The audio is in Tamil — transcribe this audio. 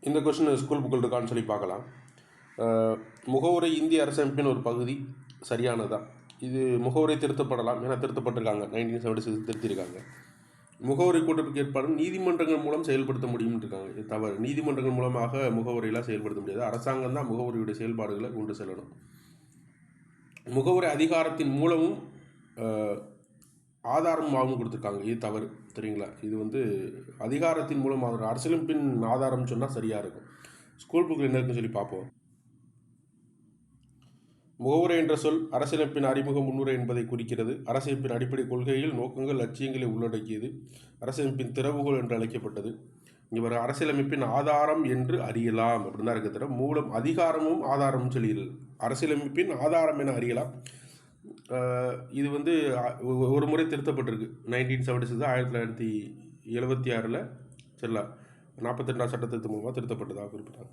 இந்த கொஸ்டின் ஸ்கூல் புக்கில் இருக்கான்னு சொல்லி பார்க்கலாம். முகவுரை இந்திய அரசமைப்பின் ஒரு பகுதி சரியானதான். இது முகவுரை திருத்தப்படலாம், ஏன்னா திருத்தப்பட்டிருக்காங்க, 1976 திருத்திருக்காங்க. முகவுரை கூட்டத்துக்கு ஏற்பாடு நீதிமன்றங்கள் மூலம் செயல்படுத்த முடியும்னு இருக்காங்க. இது தவறு. நீதிமன்றங்கள் மூலமாக முகவுரையெல்லாம் செயல்படுத்த முடியாது. அரசாங்கம் தான் முகவுரையுடைய செயல்பாடுகளை கொண்டு செல்லணும். முகவுரை அதிகாரத்தின் மூலமும் ஆதாரமாகவும் கொடுத்துருக்காங்க. இது தவறு, சரிங்களா? இது அதிகாரத்தின் மூலமாக அரசியலமைப்பின் ஆதாரம் சொன்னால் சரியாக இருக்கும். ஸ்கூல் புக்கில் என்ன இருக்குன்னு சொல்லி பார்ப்போம். முகவுரை என்ற சொல் அரசியலமைப்பின் அறிமுக முன்னுரை என்பதை குறிக்கிறது. அரசியலமைப்பின் அடிப்படை கொள்கைகள், நோக்கங்கள், லட்சியங்களை உள்ளடக்கியது. அரசியலமைப்பின் திறவுகோல் என்று அழைக்கப்பட்டது. இங்கே வர அரசியலமைப்பின் ஆதாரம் என்று அறியலாம் அப்படின்னு தான் இருக்க தவிர மூலம் அதிகாரமும் ஆதாரமும் சொல்லிடுது. அரசியலமைப்பின் ஆதாரம் என அறியலாம். இது ஒரு முறை திருத்தப்பட்டிருக்கு. 1976 1976 சரிங்களா, 42ஆம் சட்ட திருத்தம் மூலமாக திருத்தப்பட்டதாக குறிப்பிட்டாங்க.